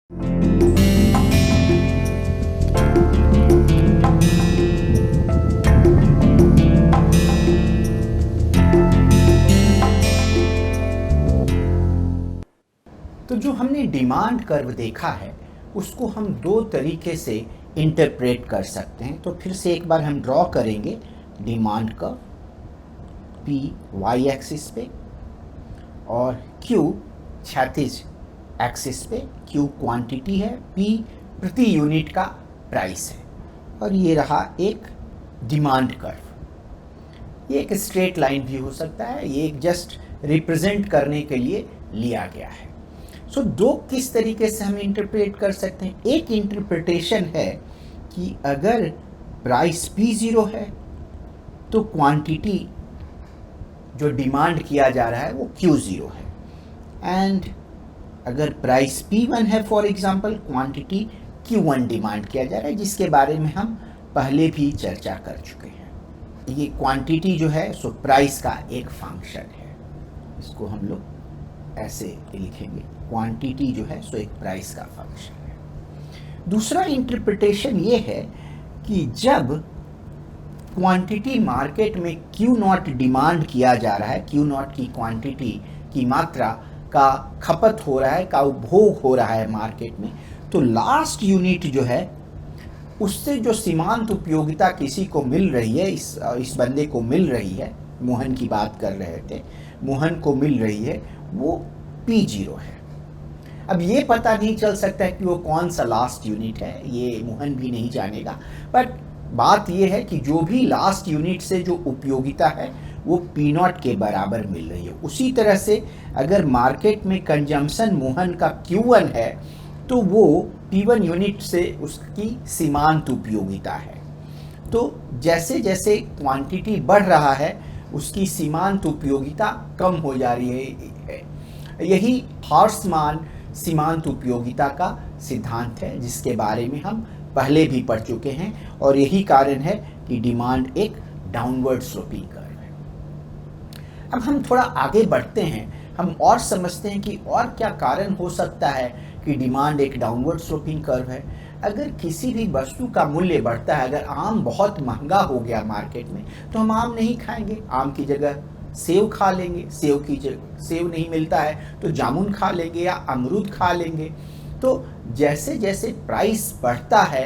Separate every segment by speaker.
Speaker 1: तो जो हमने डिमांड कर्व देखा है उसको हम दो तरीके से इंटरप्रेट कर सकते हैं। तो फिर से एक बार हम ड्रॉ करेंगे demand curve, P Y axis पे और Q क्षैतिज एक्सिस पे। Q क्वांटिटी है, P प्रति यूनिट का प्राइस है और ये रहा एक डिमांड कर्व। ये एक स्ट्रेट लाइन भी हो सकता है, ये एक जस्ट रिप्रेजेंट करने के लिए लिया गया है। सो दो किस तरीके से हम इंटरप्रेट कर सकते हैं। एक इंटरप्रिटेशन है कि अगर प्राइस P0 है तो क्वांटिटी जो डिमांड किया जा रहा है वो Q0 है, एंड अगर प्राइस P1 है for example, quantity Q1 demand किया जा रहा है, जिसके बारे में हम पहले भी चर्चा कर चुके हैं। ये क्वांटिटी जो है सो प्राइस का एक फंक्शन है, इसको हम लोग ऐसे लिखेंगे, क्वांटिटी जो है सो एक प्राइस का फंक्शन है। दूसरा इंटरप्रिटेशन ये है कि जब क्वांटिटी मार्केट में Q0 डिमांड किया जा रहा है, Q0 की क्वांटिटी की मात्रा का खपत हो रहा है, का उपभोग हो रहा है मार्केट में, तो लास्ट यूनिट जो है उससे जो सीमांत उपयोगिता किसी को मिल रही है, इस बंदे को मिल रही है, मोहन की बात कर रहे थे, मोहन को मिल रही है, वो P0 है। अब ये पता नहीं चल सकता है कि वो कौन सा लास्ट यूनिट है, ये मोहन भी नहीं जानेगा, बट बात ये है कि जो भी लास्ट यूनिट से जो उपयोगिता है वो P0 के बराबर मिल रही है। उसी तरह से अगर मार्केट में कंजम्पशन मोहन का Q1 है तो वो P1 यूनिट से उसकी सीमांत उपयोगिता है। तो जैसे जैसे क्वांटिटी बढ़ रहा है उसकी सीमांत उपयोगिता कम हो जा रही है। यही हॉर्समान सीमांत उपयोगिता का सिद्धांत है, जिसके बारे में हम पहले भी पढ़ चुके हैं, और यही कारण है कि डिमांड एक डाउनवर्ड स्लोपिंग कर्व है। अब हम थोड़ा आगे बढ़ते हैं, हम और समझते हैं कि और क्या कारण हो सकता है कि डिमांड एक डाउनवर्ड स्लोपिंग कर्व है। अगर किसी भी वस्तु का मूल्य बढ़ता है, अगर आम बहुत महंगा हो गया मार्केट में तो हम आम नहीं खाएंगे, आम की जगह सेव खा लेंगे, सेव की जगह सेव नहीं मिलता है तो जामुन खा लेंगे या अमरूद खा लेंगे। तो जैसे जैसे प्राइस बढ़ता है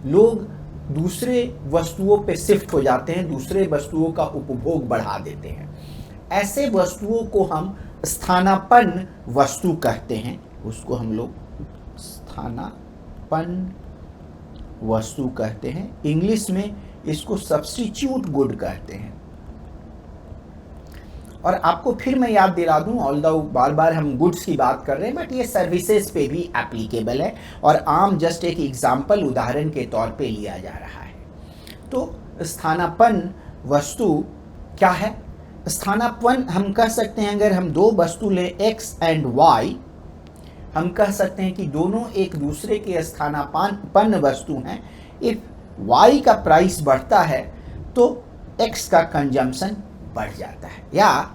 Speaker 1: लोग दूसरे वस्तुओं पे शिफ्ट हो जाते हैं, दूसरे वस्तुओं का उपभोग बढ़ा देते हैं। ऐसे वस्तुओं को हम स्थानापन्न वस्तु कहते हैं, उसको हम लोग स्थानापन्न वस्तु कहते हैं। इंग्लिश में इसको सब्स्टिट्यूट गुड कहते हैं। और आपको फिर मैं याद दिला दूं, ऑल्दो बार बार हम गुड्स की बात कर रहे हैं, बट ये सर्विसेज पे भी एप्लीकेबल है और आम जस्ट एक एग्जाम्पल उदाहरण के तौर पे लिया जा रहा है। तो स्थानापन्न वस्तु क्या है? स्थानापन्न हम कह सकते हैं, अगर हम दो वस्तु लें x एंड y, हम कह सकते हैं कि दोनों एक दूसरे के स्थानापन्न वस्तु हैं। इफ y का प्राइस बढ़ता है तो x का कंजम्पशन बढ़ जाता है, या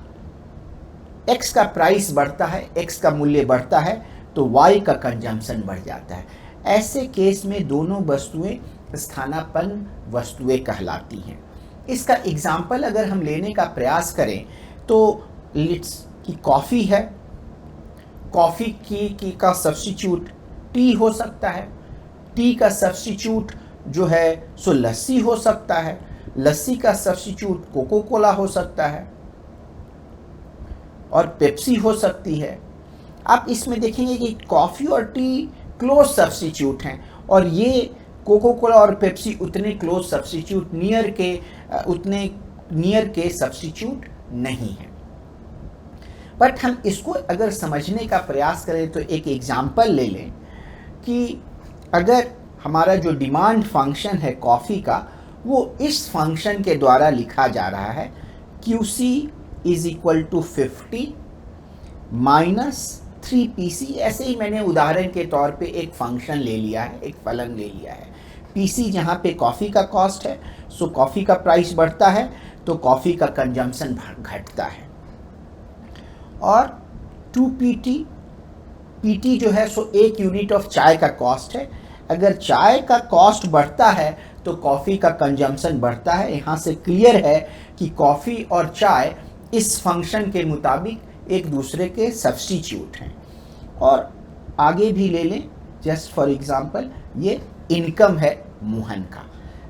Speaker 1: x का प्राइस बढ़ता है, x का मूल्य बढ़ता है तो y का कंजम्पशन बढ़ जाता है। ऐसे केस में दोनों वस्तुएं स्थानापन्न वस्तुएं कहलाती हैं। इसका एग्जाम्पल अगर हम लेने का प्रयास करें तो लेट्स कि कॉफ़ी है, कॉफ़ी की का सब्स्टिट्यूट टी हो सकता है, टी का सब्स्टिट्यूट जो है सो लस्सी हो सकता है, लस्सी का सब्स्टिट्यूट कोको कोला हो सकता है और पेप्सी हो सकती है। आप इसमें देखेंगे कि कॉफ़ी और टी क्लोज सब्स्टिट्यूट हैं और ये कोको कोला और पेप्सी उतने क्लोज सब्स्टिट्यूट उतने नियर के सब्स्टिट्यूट नहीं है। बट हम इसको अगर समझने का प्रयास करें तो एक एग्जाम्पल ले लें कि अगर हमारा जो डिमांड फंक्शन है कॉफ़ी का, वो इस फंक्शन के द्वारा लिखा जा रहा है, QC is equal to 50 minus 3PC। ऐसे ही मैंने उदाहरण के तौर पे एक फंक्शन ले लिया है, एक फलन ले लिया है। PC जहाँ पे कॉफ़ी का कॉस्ट है, सो कॉफ़ी का प्राइस बढ़ता है तो कॉफ़ी का कंजम्पशन घटता है, और 2PT पीटी जो है सो 1 यूनिट ऑफ चाय का कॉस्ट है। अगर चाय का कॉस्ट बढ़ता है तो कॉफ़ी का कंजम्पशन बढ़ता है। यहाँ से क्लियर है कि कॉफ़ी और चाय इस फंक्शन के मुताबिक एक दूसरे के सब्स्टिट्यूट हैं। और आगे भी ले लें, जस्ट फॉर एग्जांपल ये इनकम है मोहन का।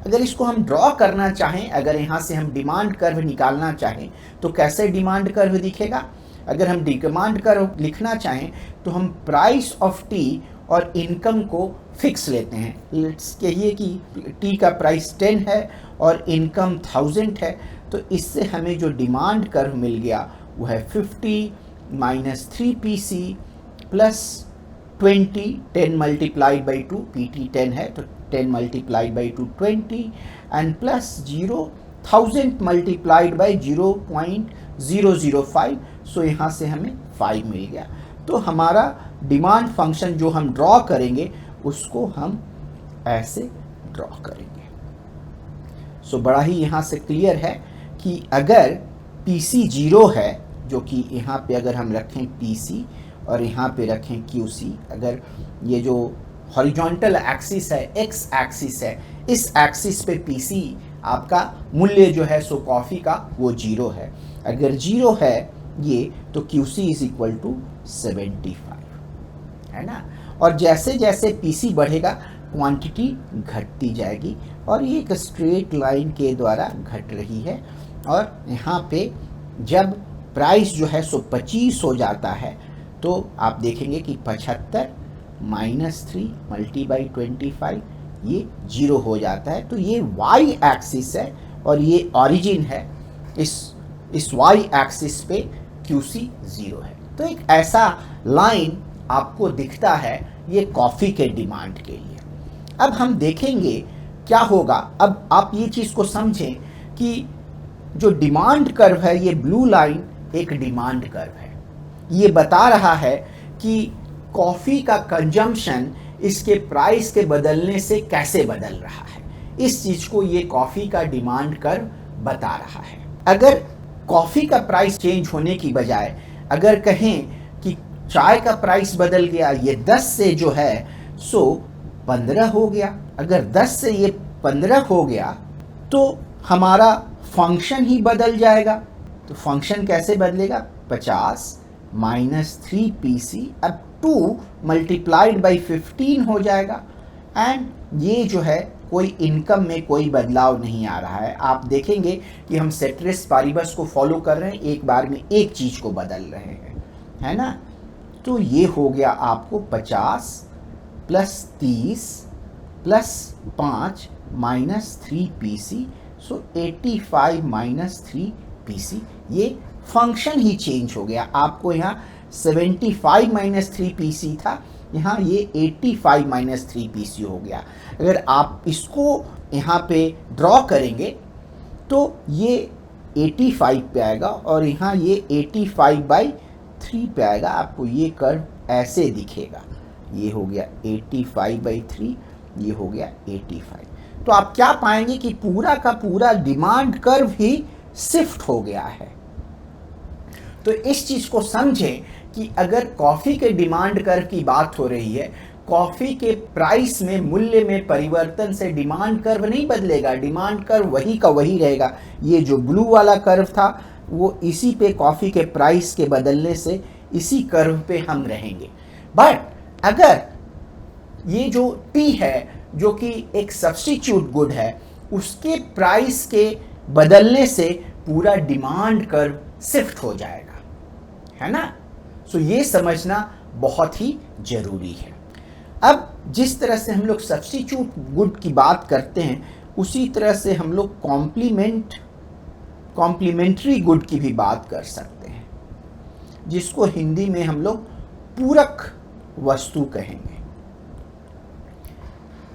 Speaker 1: अगर इसको हम ड्रॉ करना चाहें, अगर यहाँ से हम डिमांड कर्व निकालना चाहें तो कैसे डिमांड कर्व दिखेगा? अगर हम डिमांड कर्व लिखना चाहें तो हम प्राइस ऑफ टी और इनकम को फिक्स लेते हैं। लेट्स कहिए कि टी का प्राइस 10 है और इनकम 1000 है, तो इससे हमें जो डिमांड कर्व मिल गया वो है 50 minus 3 PC plus 20, 10 multiplied by 2, PT 10 है तो 10 multiplied by 2 20 and plus 1000 multiplied by 0.005। सो यहाँ से हमें 5 मिल गया। तो हमारा डिमांड फंक्शन जो हम ड्रॉ करेंगे उसको हम ऐसे ड्रॉ करेंगे। सो बड़ा ही यहाँ से क्लियर है कि अगर PC 0 है, जो कि यहाँ पे अगर हम रखें PC और यहाँ पे रखें QC, अगर ये जो हॉरिजॉन्टल एक्सिस है, X एक्सिस है, इस एक्सिस पे PC आपका मूल्य जो है सो कॉफ़ी का वो 0 है। अगर 0 है ये तो QC इज इक्वल टू 75, है ना। और जैसे जैसे PC बढ़ेगा क्वांटिटी घटती जाएगी और ये एक स्ट्रेट लाइन के द्वारा घट रही है। और यहाँ पे जब प्राइस जो है सो 25 हो जाता है तो आप देखेंगे कि 75 माइनस 3 मल्टी बाई 25 ये 0 हो जाता है। तो ये y एक्सिस है और ये ओरिजिन है। इस y एक्सिस पे QC 0 है। तो एक ऐसा लाइन आपको दिखता है ये कॉफ़ी के डिमांड के लिए। अब हम देखेंगे क्या होगा। अब आप ये चीज़ को समझें कि जो डिमांड कर्व है, ये ब्लू लाइन एक डिमांड कर्व है। ये बता रहा है कि कॉफ़ी का कंजम्पशन इसके प्राइस के बदलने से कैसे बदल रहा है। इस चीज़ को ये कॉफ़ी का डिमांड कर्व बता रहा है। अगर कॉफ़ी का प्राइस चेंज होने की बजाय अगर कहें कि चाय का प्राइस बदल गया, ये 10 से जो है सो 15 हो गया, अगर 10 से ये 15 हो गया तो हमारा फंक्शन ही बदल जाएगा। तो फंक्शन कैसे बदलेगा? 50 माइनस 3 PC अब 2 मल्टीप्लाइड बाई 15 हो जाएगा। एंड ये जो है कोई इनकम में कोई बदलाव नहीं आ रहा है। आप देखेंगे कि हम सेट्रिस पारिबस को फॉलो कर रहे हैं, एक बार में एक चीज़ को बदल रहे हैं, है ना। तो ये हो गया आपको 50 प्लस 30 प्लस 5 माइनस 3 PC, सो 85 माइनस 3 PC। ये फंक्शन ही चेंज हो गया। आपको यहाँ 75 माइनस 3 PC था, यहाँ ये 85 माइनस 3 PC हो गया। अगर आप इसको यहाँ पे ड्रॉ करेंगे तो ये 85 पे आएगा और यहाँ ये 85 बाई 3 पे आएगा। आपको ये कर्व ऐसे दिखेगा, ये हो गया 85 बाई 3, ये हो गया 85। तो आप क्या पाएंगे कि पूरा का पूरा डिमांड कर्व ही शिफ्ट हो गया है। तो इस चीज़ को समझें कि अगर कॉफ़ी के डिमांड कर्व की बात हो रही है, कॉफ़ी के प्राइस में, मूल्य में परिवर्तन से डिमांड कर्व नहीं बदलेगा, डिमांड कर्व वही का वही रहेगा। ये जो ब्लू वाला कर्व था वो इसी पे, कॉफ़ी के प्राइस के बदलने से इसी कर्व पे हम रहेंगे। बट अगर ये जो टी है जो कि एक सब्स्टिट्यूट गुड है, उसके प्राइस के बदलने से पूरा डिमांड कर्व शिफ्ट हो जाएगा, है ना। सो ये समझना बहुत ही जरूरी है। अब जिस तरह से हम लोग सब्स्टिट्यूट गुड की बात करते हैं, उसी तरह से हम लोग कॉम्प्लीमेंट्री गुड की भी बात कर सकते हैं, जिसको हिंदी में हम लोग पूरक वस्तु कहेंगे।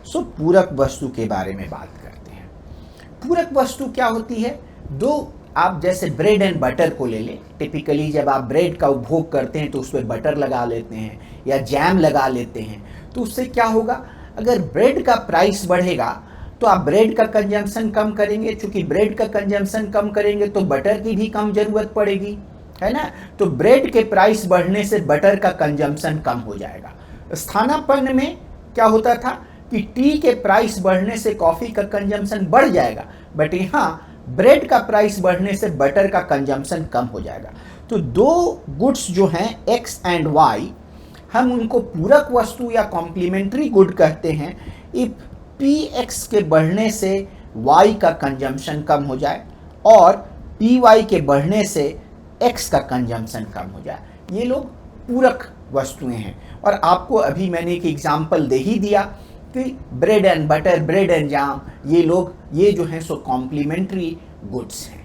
Speaker 1: सो पूरक वस्तु के बारे में बात करते हैं। पूरक वस्तु क्या होती है? दो, आप जैसे ब्रेड एंड बटर को ले लें। टिपिकली जब आप ब्रेड का उपभोग करते हैं तो उस पर बटर लगा लेते हैं या जैम लगा लेते हैं। तो उससे क्या होगा? अगर ब्रेड का प्राइस बढ़ेगा तो आप ब्रेड का कंजम्पशन कम करेंगे। चूंकि ब्रेड का कंजम्पशन कम करेंगे तो बटर की भी कम ज़रूरत पड़ेगी, है ना। तो ब्रेड के प्राइस बढ़ने से बटर का कंजम्पशन कम हो जाएगा। स्थानापन्न में क्या होता था कि टी के प्राइस बढ़ने से कॉफ़ी का कंजम्पशन बढ़ जाएगा, बट यहाँ ब्रेड का प्राइस बढ़ने से बटर का कंजम्पशन कम हो जाएगा। तो दो गुड्स जो हैं एक्स एंड वाई, हम उनको पूरक वस्तु या कॉम्प्लीमेंट्री गुड कहते हैं इफ पी एक्स के बढ़ने से वाई का कंजम्पशन कम हो जाए और पी वाई के बढ़ने से एक्स का कंजम्पशन कम हो जाए। ये लोग पूरक वस्तुएं हैं। और आपको अभी मैंने एक एग्जाम्पल दे ही दिया कि bread and butter, bread and jam, ये जो हैं सो कॉम्प्लीमेंट्री गुड्स हैं।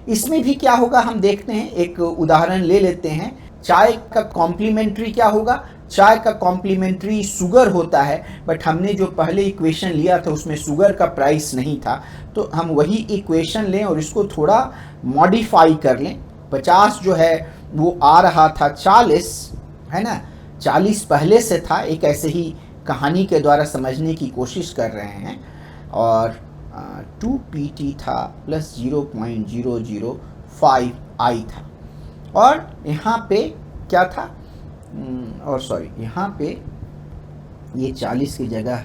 Speaker 1: इसमें भी क्या होगा हम देखते हैं, एक उदाहरण ले लेते हैं। चाय का कॉम्प्लीमेंट्री क्या होगा? चाय का कॉम्प्लीमेंट्री शुगर होता है, बट हमने जो पहले इक्वेशन लिया था उसमें शुगर का प्राइस नहीं था, तो हम वही इक्वेशन लें और इसको थोड़ा मॉडिफाई कर लें। 50 जो है वो आ रहा था 40, है ना, 40 पहले से था। एक ऐसे ही कहानी के द्वारा समझने की कोशिश कर रहे हैं। और 2pt था प्लस 0.005 i था। और यहाँ पे क्या था, और सॉरी, यहाँ पे ये 40 की जगह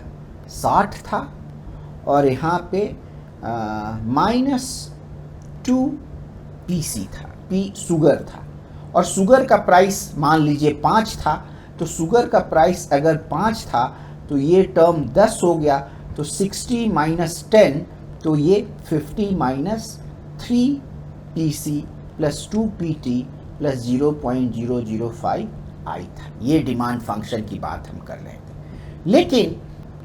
Speaker 1: 60 था और यहाँ पे -2pc था, p शुगर था। और शुगर का प्राइस मान लीजिए 5 था, तो शुगर का प्राइस अगर 5 था तो ये टर्म 10 हो गया, तो 60 - 10, तो ये 50 - 3pc प्लस 2pt प्लस 0.005 आई था। ये डिमांड फंक्शन की बात हम कर रहे थे। लेकिन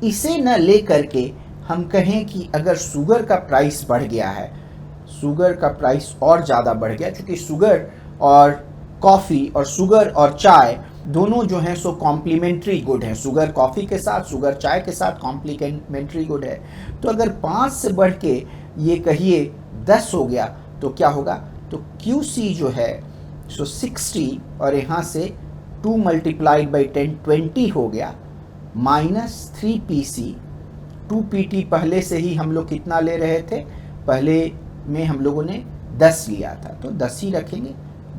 Speaker 1: इसे न ले करके हम कहें कि अगर शुगर का प्राइस बढ़ गया है, शुगर का प्राइस और ज़्यादा बढ़ गया, क्योंकि शुगर और कॉफ़ी और शुगर और चाय दोनों जो हैं सो कॉम्प्लीमेंट्री गुड है। शुगर कॉफ़ी के साथ, शुगर चाय के साथ कॉम्प्लीमेंट्री गुड है। तो अगर 5 से बढ़ के ये कहिए 10 हो गया तो क्या होगा, तो QC जो है सो 60 और यहाँ से 2 × 10 20 हो गया, -3pc। 2pt पहले से ही हम लोग कितना ले रहे थे, पहले में हम लोगों ने 10 लिया था, तो 10 ही रखेंगे,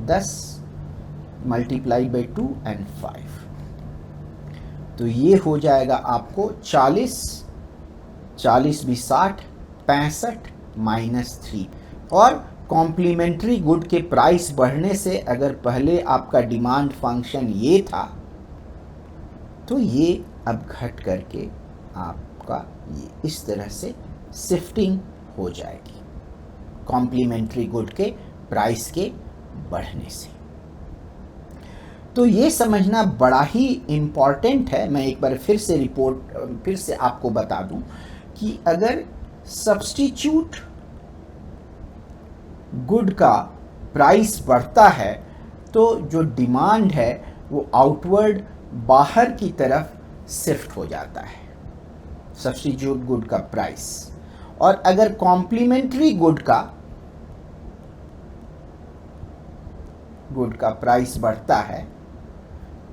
Speaker 1: 10 × 2 and 5। तो ये हो जाएगा आपको 40 भी 60, 65 -3। और कॉम्प्लीमेंट्री गुड के प्राइस बढ़ने से अगर पहले आपका डिमांड फंक्शन ये था, तो ये अब घट करके आपका ये इस तरह से शिफ्टिंग हो जाएगी कॉम्प्लीमेंट्री गुड के प्राइस के बढ़ने से। तो ये समझना बड़ा ही इम्पॉर्टेंट है। मैं एक बार फिर से आपको बता दूं कि अगर सब्स्टिट्यूट गुड का प्राइस बढ़ता है तो जो डिमांड है वो आउटवर्ड बाहर की तरफ शिफ्ट हो जाता है, सब्स्टिट्यूट गुड का प्राइस। और अगर कॉम्प्लीमेंट्री गुड का प्राइस बढ़ता है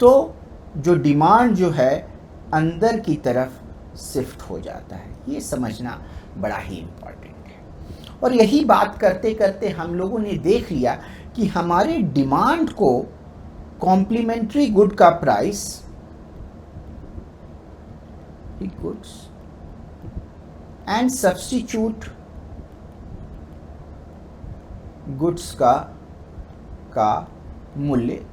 Speaker 1: तो जो डिमांड जो है अंदर की तरफ शिफ्ट हो जाता है। ये समझना बड़ा ही इम्पोर्टेंट है। और यही बात करते करते हम लोगों ने देख लिया कि हमारे डिमांड को कॉम्प्लीमेंट्री गुड का price goods and substitute goods का मूल्य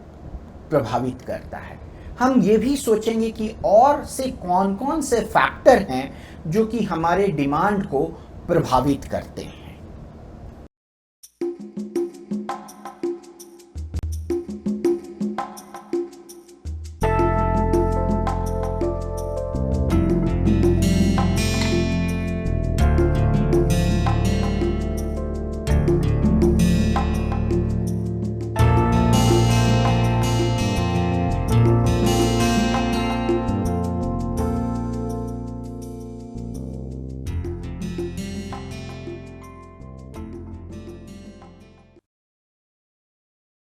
Speaker 1: प्रभावित करता है। हम ये भी सोचेंगे कि और से कौन कौन से फैक्टर हैं जो कि हमारे डिमांड को प्रभावित करते हैं।